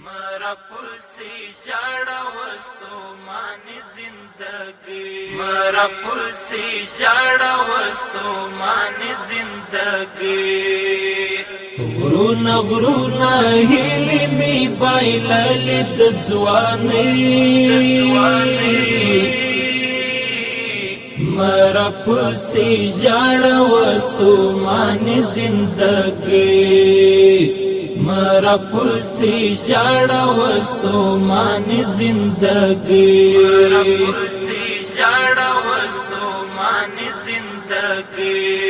مرا پسی جاڑا وستو مانی زندگی مرا پسی جاڑا وستو مانی زندگی غرونا غرونا هیلی می بایلالی دزوانی مرا پسی جاڑا وستو مانی زندگی مرا پسی جاڑا وستو مانی زندگی مرا پسی جاڑا وستو مانی زندگی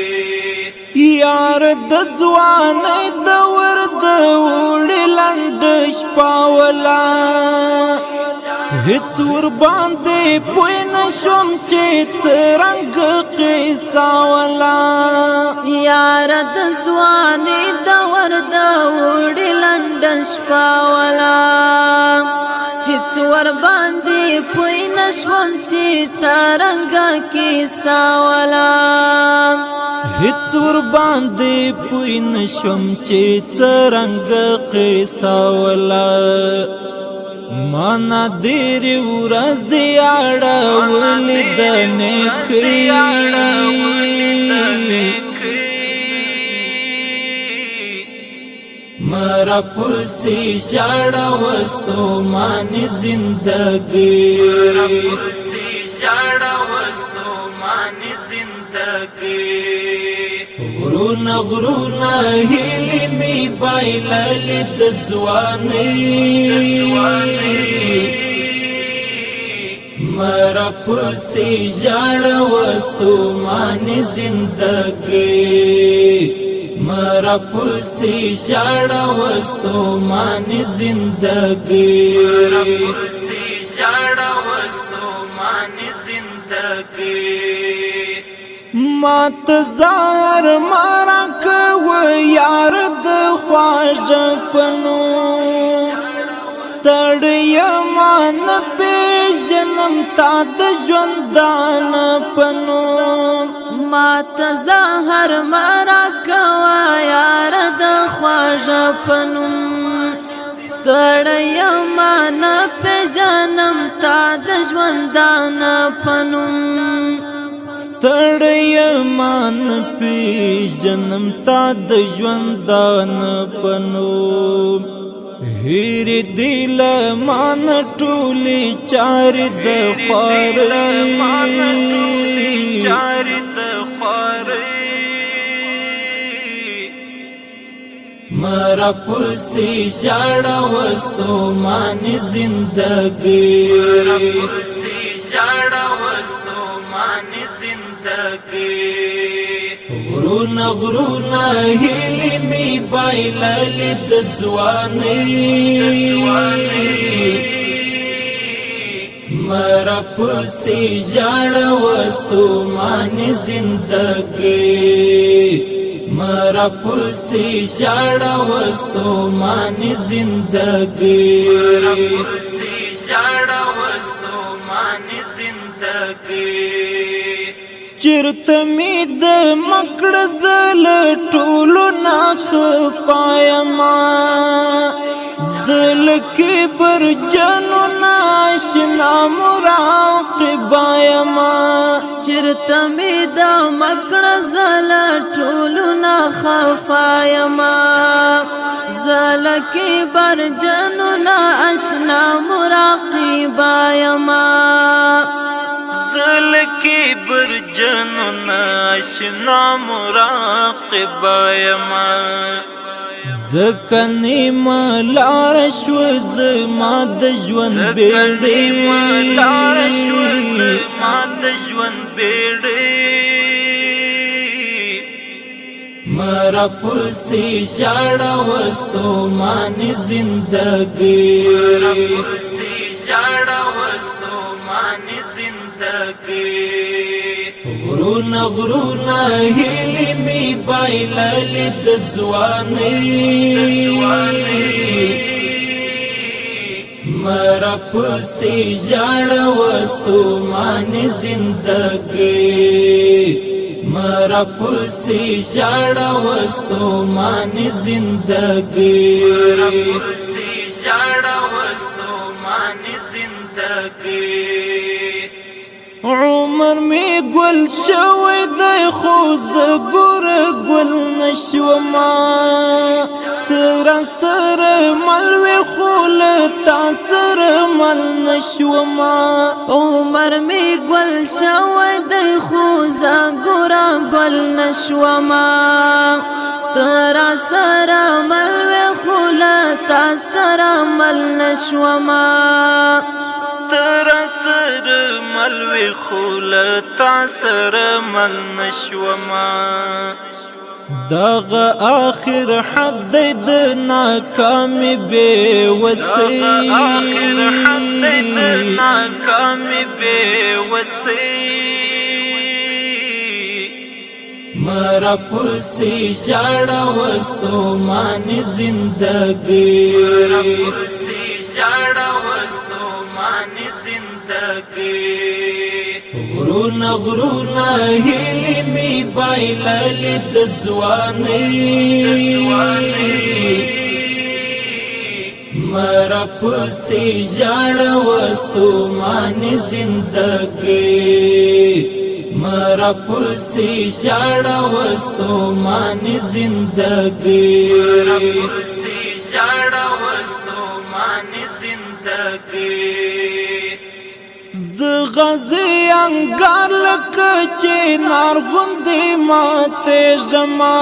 یار د ځوانۍ دور د وړي لنډ شپه ولا هېڅ ورباندې پوه نه شوم چې څرنګه قیصه ولا یار د ځوانۍ دور د وړي لنډ شپه ولا هېڅ ورباندې پوه نه شوم چې څرنګه قیصه ولا هېڅ ورباندې پوه نه شوم چې څرنګه قیصه ولا مانا دیری ورځې اړولې د نیکۍ مرا پسی جاڑا وستو مانی زندگی مرا پسی جاڑا وستو مانی زندگی غرونا غرونا هیلی می بایلالی دزوانی مرا پسی جاڑا وستو مانی زندگی مرا پسی جاڑا وستو مانی زندگی مرا پسی جاڑا وستو مانی زندگی مات زار مارا کو یار د خواجه پنو ستړی مان په جنم تا د ژوندان پنو مات زهر مارا کو یار د خواجه پنو ستړی مان په جنم تا د ژوندان پنو ستړی مان پی جنم تا د ژوندان پنو هیر دل مان ټولی چار د خوارې مرا پسی جاڑا وستو مانی زندگی مرا پسی جاڑا وستو مانی زندگی غرونا غرونا هیلی می بایلالی دزوانی مرا پسی جاڑا وستو مانی زندگی مرا پسی جاڑا وستو مانی زندگی مرا پسی جاڑا وستو مانی زندگی چرت می د مکړ زل ټولو نا خفایما زل کې بر جنو ناشنا مراقبایما چرت می د مکړ زل ټولو نا خفایما زل کې بر جنو ناشنا مراقبایما زل کی برجنو ناشنا مراقبا یما ځکنی ملار شو زما د ژوند بیړې مرا پسی جاڑا وستو مانی زندگی مرا پسی جاڑا وستو مانی زندگی غرونا غرونا هیلی می بایلالی دزوانی مرا پسی جاڑا وستو مانی زندگی مرا پسی جاڑا وستو مانی زندگی مرا پسی جاڑا ستومانی زندگی عمر می گل شوی دی خو زګور گل نشوما تر سر ملوی خول تا سر مل نشوما عمر می گل شوی دی خو زګور گل نشوما تر سر ملوی خول تا سر مل نشوما تر سر ملوی خول تا سر مل نشوما دغه آخر حد د ناکامی بے وسی مرا پسی جاڑا وستو مانی زندگی غرونا غرونا هیلی می بایلالی دزوانی مرا پسی جاڑا وستو مانی زندگی مرا پسی جاڑا وستو مانی زندگی غزی انگار لکه چې نار غوندې ماته ژما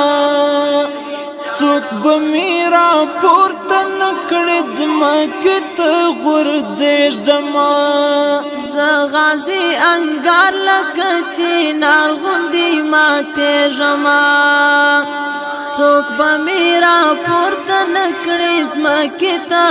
څوک به مې راپورته نه کړي ځمکې ته غورځې ژما زه غازي انګار لکه چې نار غوندې ماته ژما څوک به مې راپورته نه کړي ځمکې ته